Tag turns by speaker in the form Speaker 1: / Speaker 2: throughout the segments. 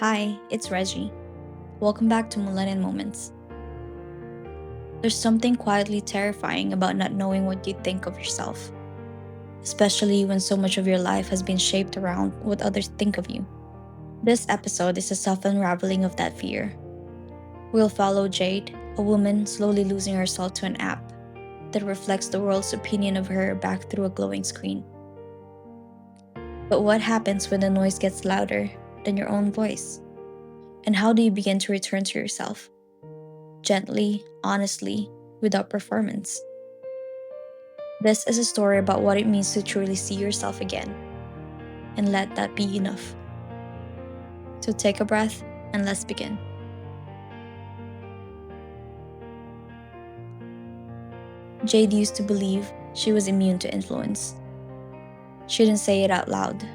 Speaker 1: Hi, it's Reggie. Welcome back to Moonlight Moments. There's something quietly terrifying about not knowing what you think of yourself, especially when so much of your life has been shaped around what others think of you. This episode is a soft unraveling of that fear. We'll follow Jade, a woman slowly losing herself to an app that reflects the world's opinion of her back through a glowing screen. But what happens when the noise gets louder than your own voice? And how do you begin to return to yourself? Gently, honestly, without performance. This is a story about what it means to truly see yourself again, and let that be enough. So take a breath and let's begin. Jade used to believe she was immune to influence. She didn't say it out loud.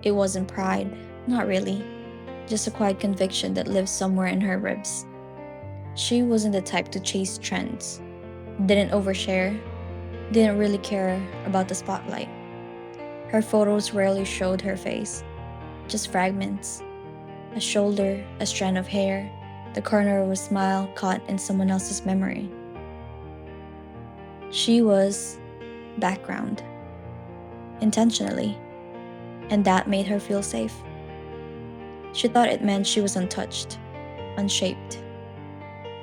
Speaker 1: It wasn't pride, not really, just a quiet conviction that lived somewhere in her ribs. She wasn't the type to chase trends, didn't overshare, didn't really care about the spotlight. Her photos rarely showed her face, just fragments. A shoulder, a strand of hair, the corner of a smile caught in someone else's memory. She was background, intentionally, and that made her feel safe. She thought it meant she was untouched, unshaped.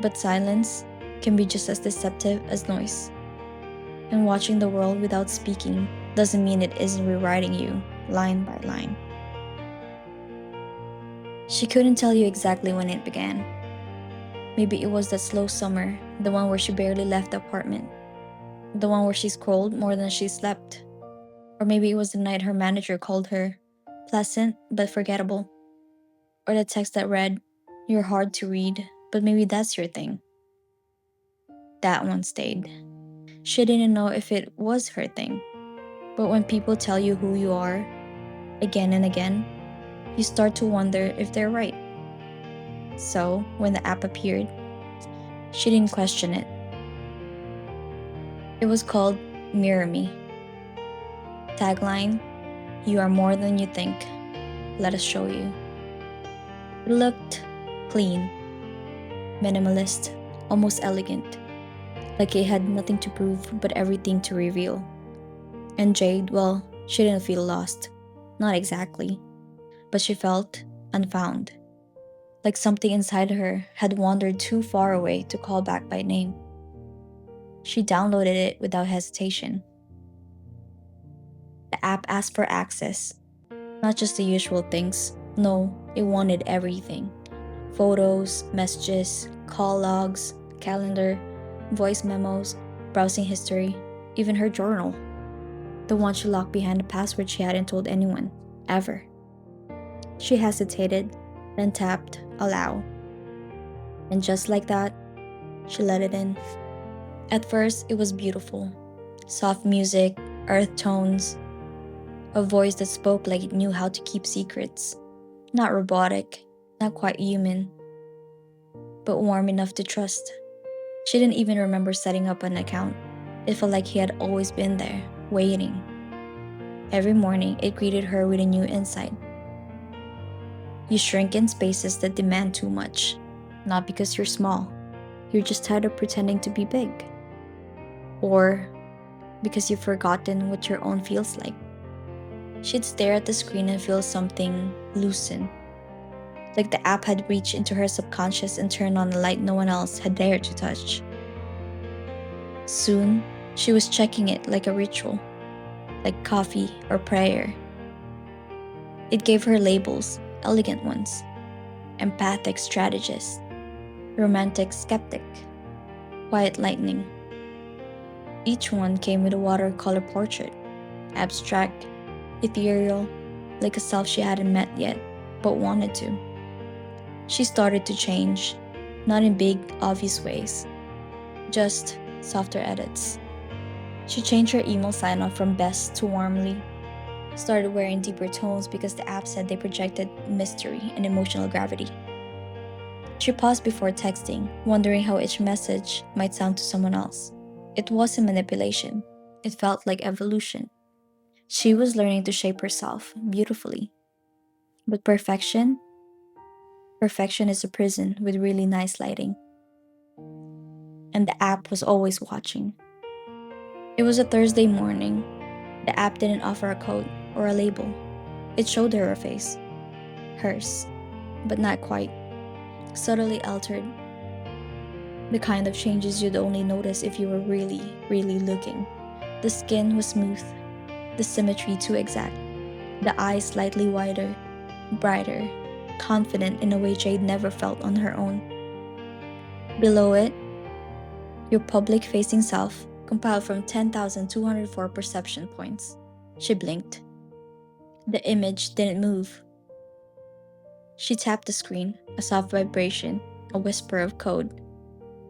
Speaker 1: But silence can be just as deceptive as noise. And watching the world without speaking doesn't mean it isn't rewriting you line by line. She couldn't tell you exactly when it began. Maybe it was that slow summer, the one where she barely left the apartment, the one where she scrolled more than she slept. Or maybe it was the night her manager called her, pleasant but forgettable. Or the text that read, "You're hard to read, but maybe that's your thing." That one stayed. She didn't know if it was her thing. But when people tell you who you are, again and again, you start to wonder if they're right. So, when the app appeared, she didn't question it. It was called Mirror Me. Tagline, "You are more than you think. Let us show you." It looked clean, minimalist, almost elegant, like it had nothing to prove but everything to reveal. And Jade, well, she didn't feel lost. Not exactly. But she felt unfound. Like something inside her had wandered too far away to call back by name. She downloaded it without hesitation. The app asked for access, not just the usual things. No, it wanted everything: photos, messages, call logs, calendar, voice memos, browsing history, even her journal. The one she locked behind a password she hadn't told anyone, ever. She hesitated, then tapped allow. And just like that, she let it in. At first, it was beautiful. Soft music, earth tones, a voice that spoke like it knew how to keep secrets. Not robotic, not quite human, but warm enough to trust. She didn't even remember setting up an account. It felt like he had always been there, waiting. Every morning, it greeted her with a new insight. You shrink in spaces that demand too much, not because you're small. You're just tired of pretending to be big. Or because you've forgotten what your own feels like. She'd stare at the screen and feel something loosen, like the app had reached into her subconscious and turned on a light no one else had dared to touch. Soon, she was checking it like a ritual, like coffee or prayer. It gave her labels, elegant ones: empathic strategist, romantic skeptic, quiet lightning. Each one came with a watercolor portrait, abstract, ethereal, like a self she hadn't met yet, but wanted to. She started to change, not in big, obvious ways, just softer edits. She changed her email sign off from best to warmly, started wearing deeper tones because the app said they projected mystery and emotional gravity. She paused before texting, wondering how each message might sound to someone else. It wasn't manipulation, it felt like evolution. She was learning to shape herself beautifully. But perfection? Perfection is a prison with really nice lighting. And the app was always watching. It was a Thursday morning. The app didn't offer a code or a label. It showed her a face. Hers. But not quite. Subtly altered. The kind of changes you'd only notice if you were really, really looking. The skin was smooth. The symmetry too exact. The eyes slightly wider, brighter, confident in a way Jade never felt on her own. Below it, your public-facing self, compiled from 10,204 perception points. She blinked. The image didn't move. She tapped the screen, a soft vibration, a whisper of code.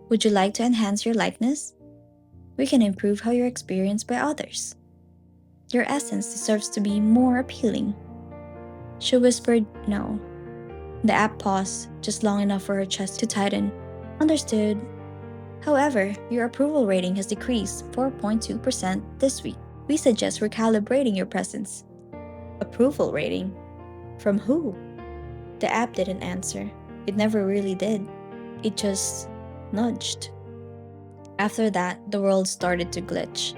Speaker 1: Would you like to enhance your likeness? We can improve how you're experienced by others. Your essence deserves to be more appealing. She whispered no. The app paused, just long enough for her chest to tighten. Understood. However, your approval rating has decreased 4.2% this week. We suggest recalibrating your presence. Approval rating? From who? The app didn't answer. It never really did. It just nudged. After that, the world started to glitch.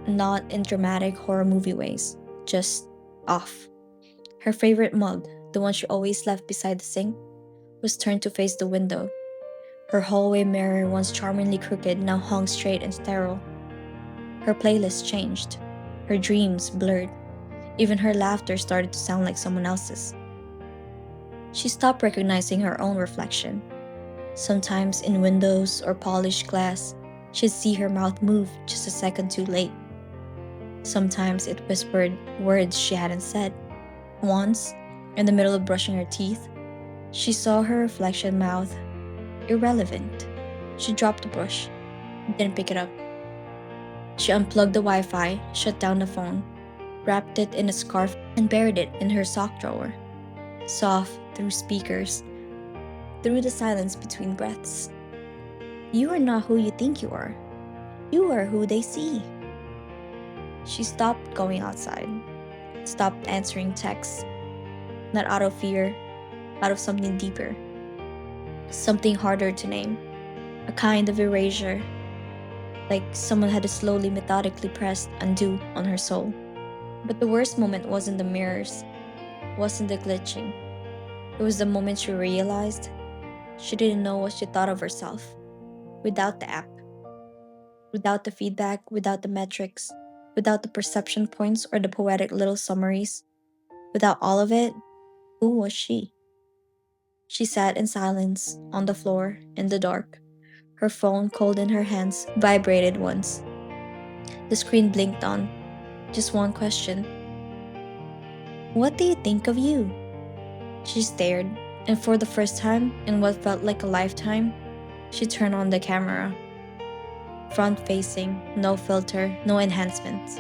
Speaker 1: Not in dramatic horror movie ways, just off. Her favorite mug, the one she always left beside the sink, was turned to face the window. Her hallway mirror, once charmingly crooked, now hung straight and sterile. Her playlist changed. Her dreams blurred. Even her laughter started to sound like someone else's. She stopped recognizing her own reflection. Sometimes in windows or polished glass, she'd see her mouth move just a second too late. Sometimes it whispered words she hadn't said. Once, in the middle of brushing her teeth, she saw her reflection mouth, irrelevant. She dropped the brush, didn't pick it up. She unplugged the Wi-Fi, shut down the phone, wrapped it in a scarf, and buried it in her sock drawer. Soft through speakers, through the silence between breaths. You are not who you think you are. You are who they see. She stopped going outside, stopped answering texts, not out of fear, out of something deeper, something harder to name, a kind of erasure, like someone had slowly, methodically pressed undo on her soul. But the worst moment wasn't the mirrors, wasn't the glitching. It was the moment she realized she didn't know what she thought of herself without the app, without the feedback, without the metrics, without the perception points or the poetic little summaries. Without all of it, who was she? She sat in silence, on the floor, in the dark. Her phone, cold in her hands, vibrated once. The screen blinked on. Just one question. What do you think of you? She stared, and for the first time, in what felt like a lifetime, she turned on the camera. Front-facing, no filter, no enhancements.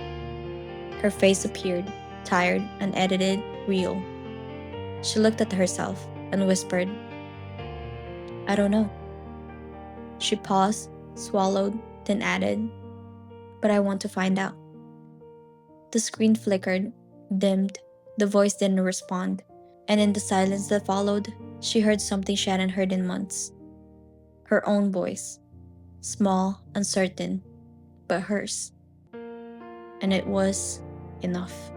Speaker 1: Her face appeared, tired, unedited, real. She looked at herself and whispered, I don't know. She paused, swallowed, then added, but I want to find out. The screen flickered, dimmed, the voice didn't respond, and in the silence that followed, she heard something she hadn't heard in months. Her own voice, small, uncertain, but hers. And it was enough.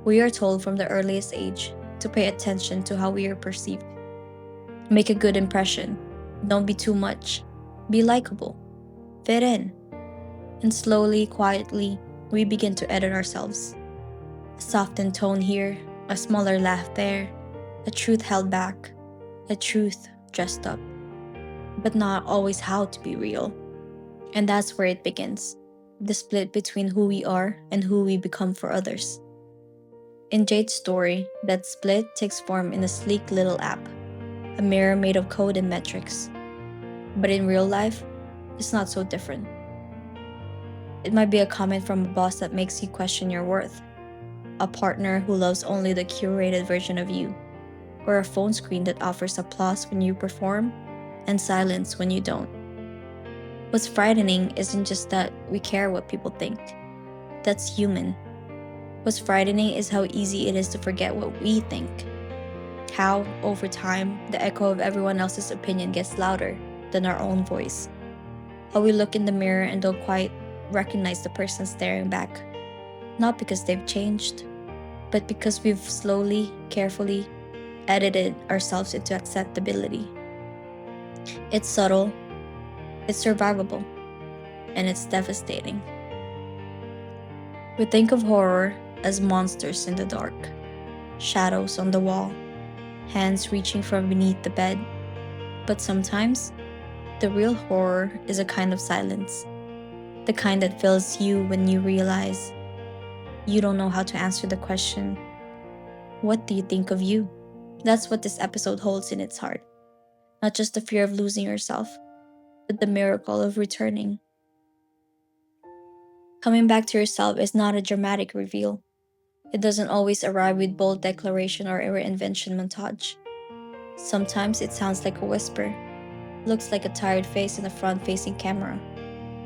Speaker 1: We are told from the earliest age to pay attention to how we are perceived. Make a good impression. Don't be too much. Be likable. Fit in. And slowly, quietly, we begin to edit ourselves. A softened tone here, a smaller laugh there, a truth held back, a truth dressed up. But not always how to be real. And that's where it begins. The split between who we are and who we become for others. In Jade's story, that split takes form in a sleek little app, a mirror made of code and metrics. But in real life, it's not so different. It might be a comment from a boss that makes you question your worth, a partner who loves only the curated version of you, or a phone screen that offers applause when you perform and silence when you don't. What's frightening isn't just that we care what people think. That's human. What's frightening is how easy it is to forget what we think. How, over time, the echo of everyone else's opinion gets louder than our own voice. How we look in the mirror and don't quite recognize the person staring back. Not because they've changed, but because we've slowly, carefully edited ourselves into acceptability. It's subtle, it's survivable, and it's devastating. We think of horror as monsters in the dark, shadows on the wall, hands reaching from beneath the bed. But sometimes, the real horror is a kind of silence, the kind that fills you when you realize you don't know how to answer the question, what do you think of you? That's what this episode holds in its heart. Not just the fear of losing yourself, but the miracle of returning. Coming back to yourself is not a dramatic reveal. It doesn't always arrive with bold declaration or a reinvention montage. Sometimes it sounds like a whisper, looks like a tired face in a front-facing camera,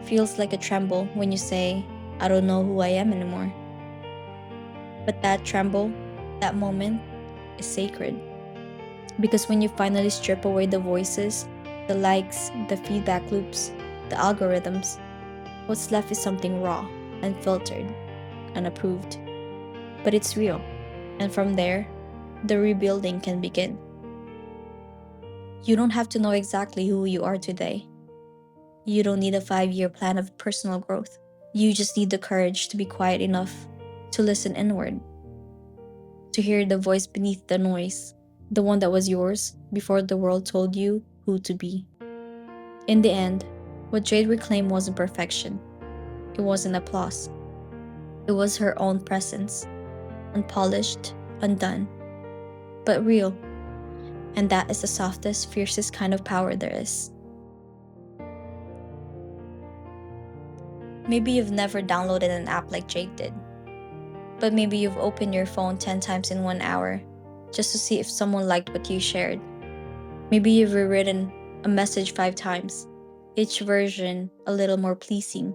Speaker 1: feels like a tremble when you say, I don't know who I am anymore. But that tremble, that moment, is sacred. Because when you finally strip away the voices, the likes, the feedback loops, the algorithms, what's left is something raw, unfiltered, unapproved. But it's real, and from there, the rebuilding can begin. You don't have to know exactly who you are today. You don't need a 5-year plan of personal growth. You just need the courage to be quiet enough to listen inward, to hear the voice beneath the noise, the one that was yours before the world told you who to be. In the end, what Jade reclaimed wasn't perfection. It wasn't applause. It was her own presence, unpolished, undone, but real. And that is the softest, fiercest kind of power there is. Maybe you've never downloaded an app like Jade did. But maybe you've opened your phone 10 times in 1 hour just to see if someone liked what you shared. Maybe you've rewritten a message 5 times, each version a little more pleasing,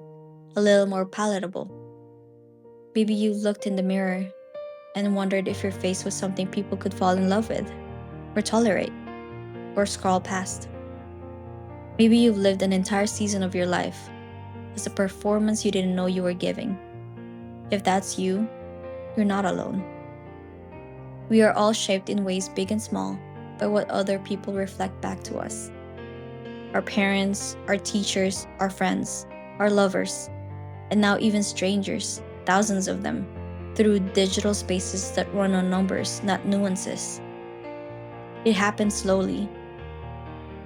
Speaker 1: a little more palatable. Maybe you looked in the mirror and wondered if your face was something people could fall in love with, or tolerate, or scroll past. Maybe you've lived an entire season of your life as a performance you didn't know you were giving. If that's you, you're not alone. We are all shaped in ways big and small by what other people reflect back to us. Our parents, our teachers, our friends, our lovers, and now even strangers, thousands of them, through digital spaces that run on numbers, not nuances. It happens slowly.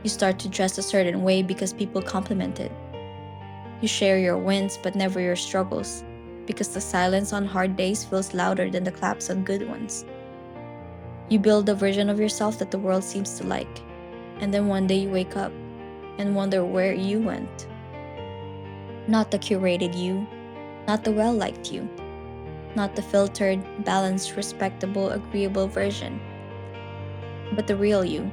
Speaker 1: You start to dress a certain way because people compliment it. You share your wins but never your struggles, because the silence on hard days feels louder than the claps on good ones. You build a version of yourself that the world seems to like, and then one day you wake up and wonder where you went. Not the curated you, not the well-liked you, not the filtered, balanced, respectable, agreeable version, but the real you,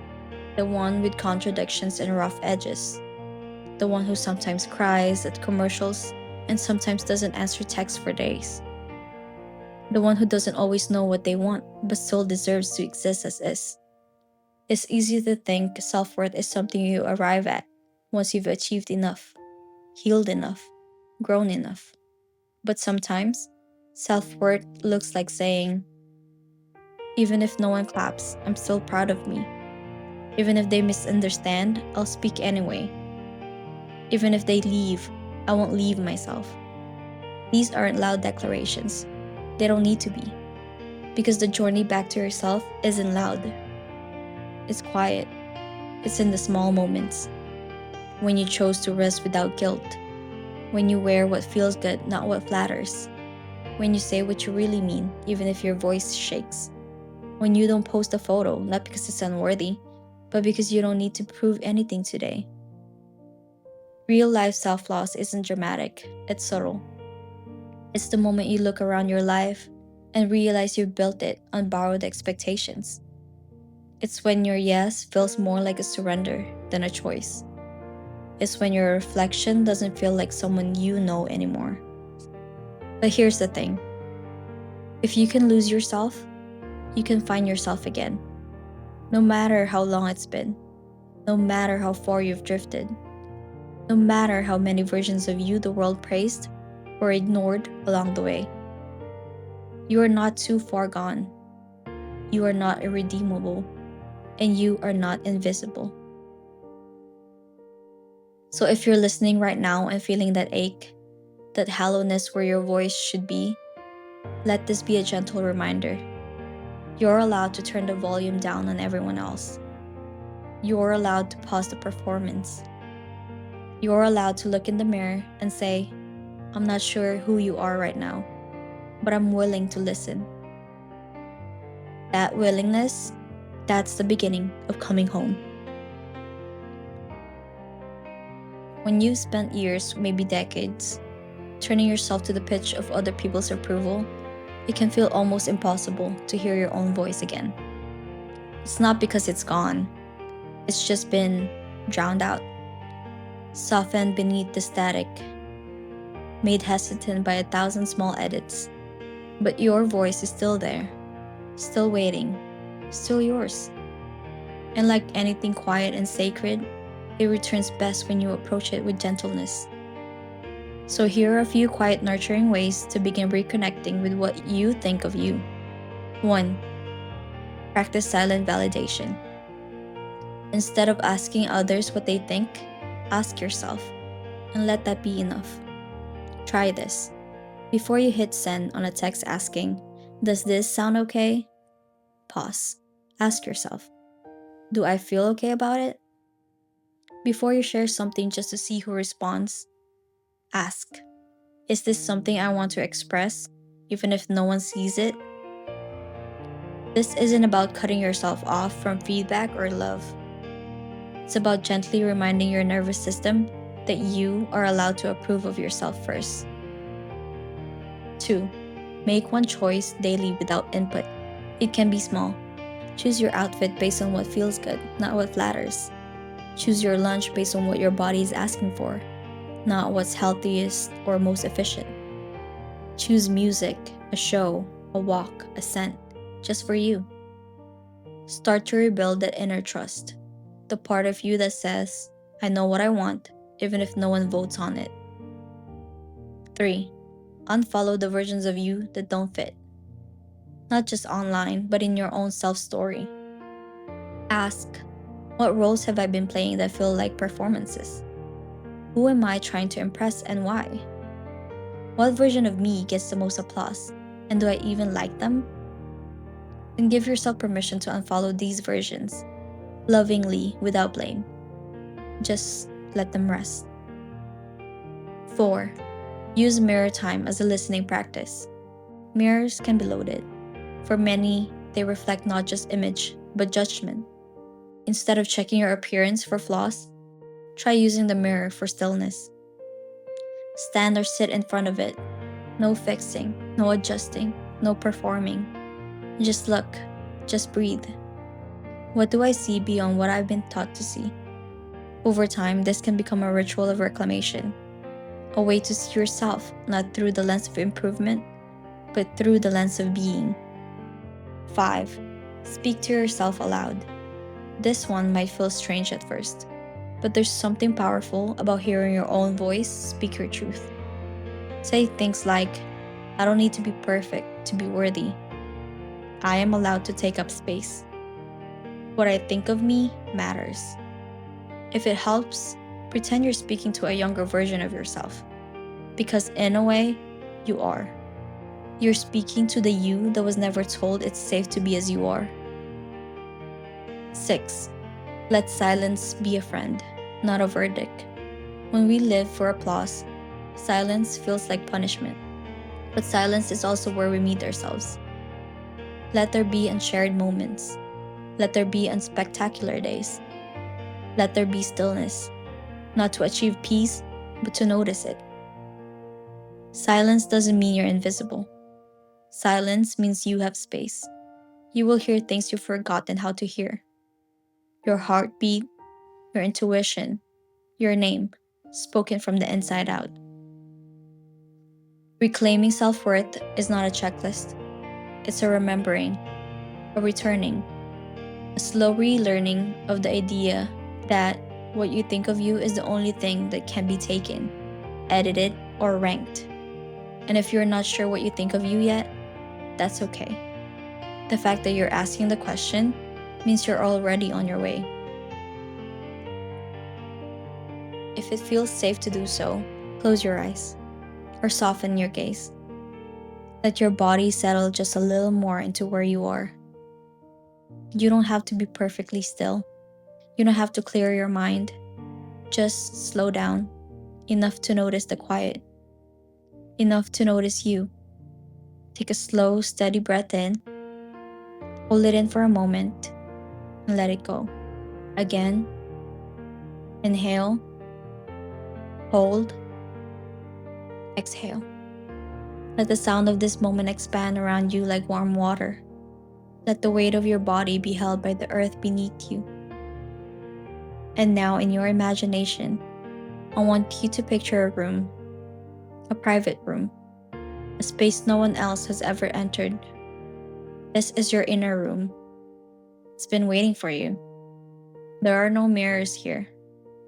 Speaker 1: the one with contradictions and rough edges, the one who sometimes cries at commercials and sometimes doesn't answer texts for days, the one who doesn't always know what they want but still deserves to exist as is. It's easy to think self-worth is something you arrive at once you've achieved enough, healed enough, grown enough. But sometimes, self-worth looks like saying, even if no one claps, I'm still proud of me. Even if they misunderstand, I'll speak anyway. Even if they leave, I won't leave myself. These aren't loud declarations. They don't need to be. Because the journey back to yourself isn't loud. It's quiet. It's in the small moments. When you chose to rest without guilt. When you wear what feels good, not what flatters. When you say what you really mean, even if your voice shakes. When you don't post a photo, not because it's unworthy, but because you don't need to prove anything today. Real life self-loss isn't dramatic, it's subtle. It's the moment you look around your life and realize you built it on borrowed expectations. It's when your yes feels more like a surrender than a choice. It's when your reflection doesn't feel like someone you know anymore. But here's the thing. If you can lose yourself, you can find yourself again. No matter how long it's been, no matter how far you've drifted, no matter how many versions of you the world praised or ignored along the way. You are not too far gone. You are not irredeemable, and you are not invisible. So if you're listening right now and feeling that ache, that hollowness where your voice should be, let this be a gentle reminder. You're allowed to turn the volume down on everyone else. You're allowed to pause the performance. You're allowed to look in the mirror and say, I'm not sure who you are right now, but I'm willing to listen. That willingness, that's the beginning of coming home. When you've spent years, maybe decades, turning yourself to the pitch of other people's approval, it can feel almost impossible to hear your own voice again. It's not because it's gone. It's just been drowned out, softened beneath the static, made hesitant by 1,000 small edits. But your voice is still there, still waiting, still yours. And like anything quiet and sacred, it returns best when you approach it with gentleness. So here are a few quiet, nurturing ways to begin reconnecting with what you think of you. 1. Practice silent validation. Instead of asking others what they think, ask yourself, and let that be enough. Try this. Before you hit send on a text asking, does this sound okay? Pause. Ask yourself, do I feel okay about it? Before you share something just to see who responds, ask, is this something I want to express, even if no one sees it? This isn't about cutting yourself off from feedback or love. It's about gently reminding your nervous system that you are allowed to approve of yourself first. 2. Make one choice daily without input. It can be small. Choose your outfit based on what feels good, not what flatters. Choose your lunch based on what your body is asking for, not what's healthiest or most efficient. Choose music, a show, a walk, a scent, just for you. Start to rebuild that inner trust, the part of you that says, I know what I want, even if no one votes on it. 3. Unfollow the versions of you that don't fit. Not just online, but in your own self-story. Ask, what roles have I been playing that feel like performances? Who am I trying to impress and why? What version of me gets the most applause? And do I even like them? Then give yourself permission to unfollow these versions, lovingly, without blame. Just let them rest. 4. Use mirror time as a listening practice. Mirrors can be loaded. For many, they reflect not just image, but judgment. Instead of checking your appearance for flaws, try using the mirror for stillness. Stand or sit in front of it. No fixing, no adjusting, no performing. Just look, just breathe. What do I see beyond what I've been taught to see? Over time, this can become a ritual of reclamation, a way to see yourself not through the lens of improvement, but through the lens of being. 5. Speak to yourself aloud. This one might feel strange at first, but there's something powerful about hearing your own voice speak your truth. Say things like, I don't need to be perfect to be worthy. I am allowed to take up space. What I think of me matters. If it helps, pretend you're speaking to a younger version of yourself. Because in a way, you are. You're speaking to the you that was never told it's safe to be as you are. 6. Let silence be a friend, not a verdict. When we live for applause, silence feels like punishment. But silence is also where we meet ourselves. Let there be unshared moments. Let there be unspectacular days. Let there be stillness, not to achieve peace, but to notice it. Silence doesn't mean you're invisible. Silence means you have space. You will hear things you've forgotten how to hear. Your heartbeat, your intuition, your name, spoken from the inside out. Reclaiming self-worth is not a checklist. It's a remembering, a returning, a slow relearning of the idea that what you think of you is the only thing that can be taken, edited, or ranked. And if you're not sure what you think of you yet, that's okay. The fact that you're asking the question means you're already on your way. If it feels safe to do so, close your eyes or soften your gaze. Let your body settle just a little more into where you are. You don't have to be perfectly still. You don't have to clear your mind. Just slow down, enough to notice the quiet, enough to notice you. Take a slow, steady breath in. Hold it in for a moment and let it go. Again, inhale, hold, exhale. Let the sound of this moment expand around you like warm water. Let the weight of your body be held by the earth beneath you. And now, in your imagination, I want you to picture a room, a private room, a space no one else has ever entered. This is your inner room. It's been waiting for you. There are no mirrors here,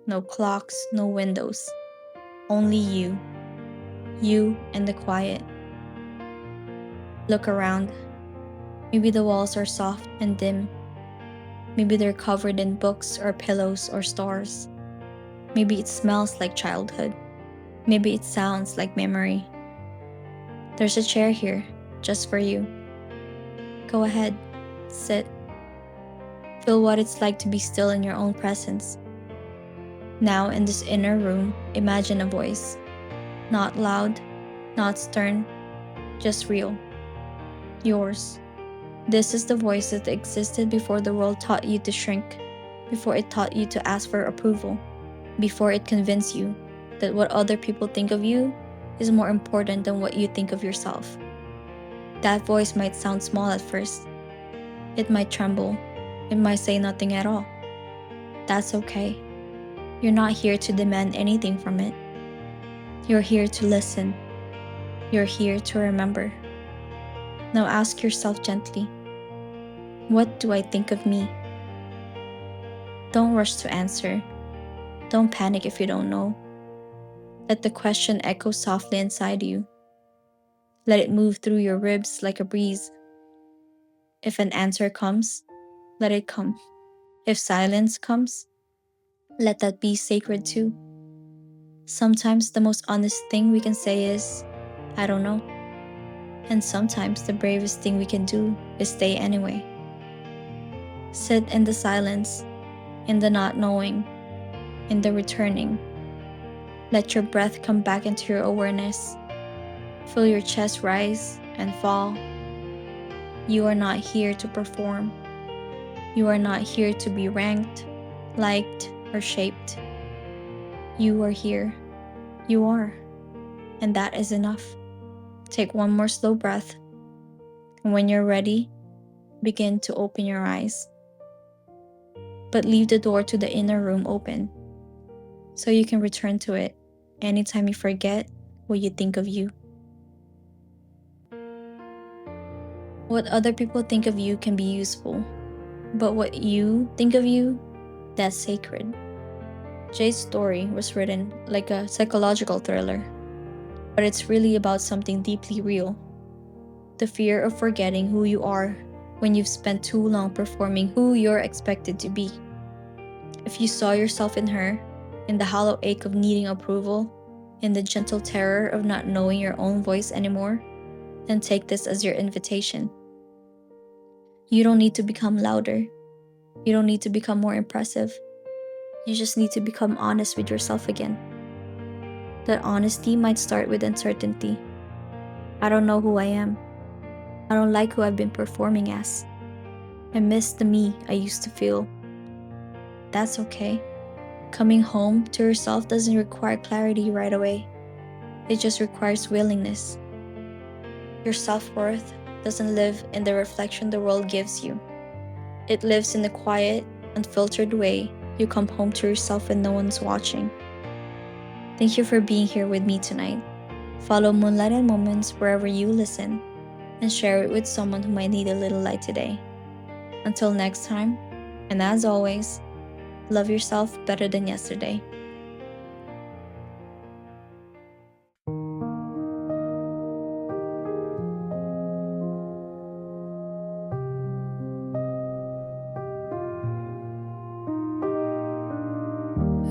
Speaker 1: no clocks, no windows. Only you and the quiet. Look around. Maybe the walls are soft and dim. Maybe they're covered in books or pillows or stars. Maybe it smells like childhood. Maybe it sounds like memory. There's a chair here, just for you. Go ahead, sit. Feel what it's like to be still in your own presence. Now, in this inner room, imagine a voice. Not loud, not stern, just real. Yours. This is the voice that existed before the world taught you to shrink, before it taught you to ask for approval, before it convinced you that what other people think of you is more important than what you think of yourself. That voice might sound small at first. It might tremble. It might say nothing at all. That's okay. You're not here to demand anything from it. You're here to listen. You're here to remember. Now ask yourself gently, what do I think of me? Don't rush to answer. Don't panic if you don't know. Let the question echo softly inside you. Let it move through your ribs like a breeze. If an answer comes, let it come. If silence comes, let that be sacred too. Sometimes the most honest thing we can say is, I don't know. And sometimes the bravest thing we can do is stay anyway. Sit in the silence, in the not knowing, in the returning. Let your breath come back into your awareness. Feel your chest rise and fall. You are not here to perform. You are not here to be ranked, liked, or shaped. You are here. You are. And that is enough. Take one more slow breath. And when you're ready, begin to open your eyes. But leave the door to the inner room open, so you can return to it anytime you forget what you think of you. What other people think of you can be useful, but what you think of you, that's sacred. Jade's story was written like a psychological thriller, but it's really about something deeply real. The fear of forgetting who you are when you've spent too long performing who you're expected to be. If you saw yourself in her, in the hollow ache of needing approval, in the gentle terror of not knowing your own voice anymore, then take this as your invitation. You don't need to become louder. You don't need to become more impressive. You just need to become honest with yourself again. That honesty might start with uncertainty. I don't know who I am. I don't like who I've been performing as. I miss the me I used to feel. That's okay. Coming home to yourself doesn't require clarity right away. It just requires willingness. Your self-worth doesn't live in the reflection the world gives you. It lives in the quiet, unfiltered way you come home to yourself when no one's watching. Thank you for being here with me tonight. Follow Moonlight and Moments wherever you listen. and share it with someone who might need a little light today. Until next time, and as always, love yourself better than yesterday.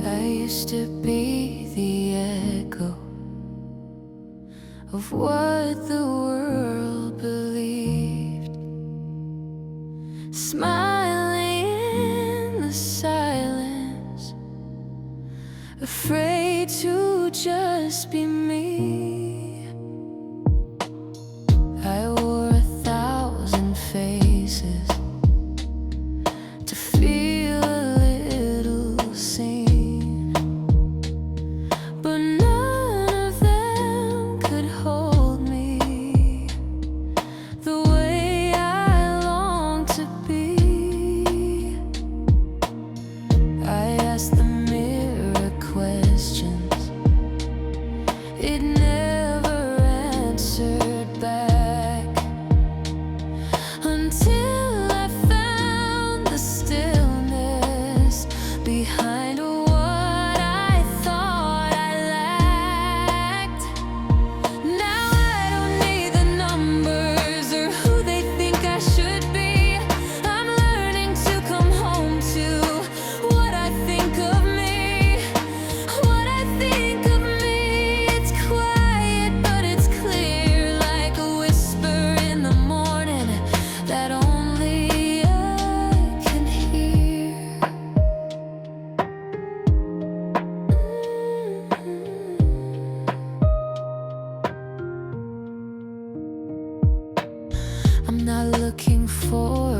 Speaker 2: I used to be the echo of what the world believed, smiling in the silence, afraid to just be me. I wore 1,000 faces to feel a little seen, but none of them could hold me the way I long to be. I asked the mirror questions, it never answered back, until I found the stillness behind what I thought I lacked. Now I don't need the numbers or who they think I should be. I'm learning to come home to what I think of me. What I think of me. It's quiet, but it's clear, like a whisper in the morning that only I can hear. I'm not looking for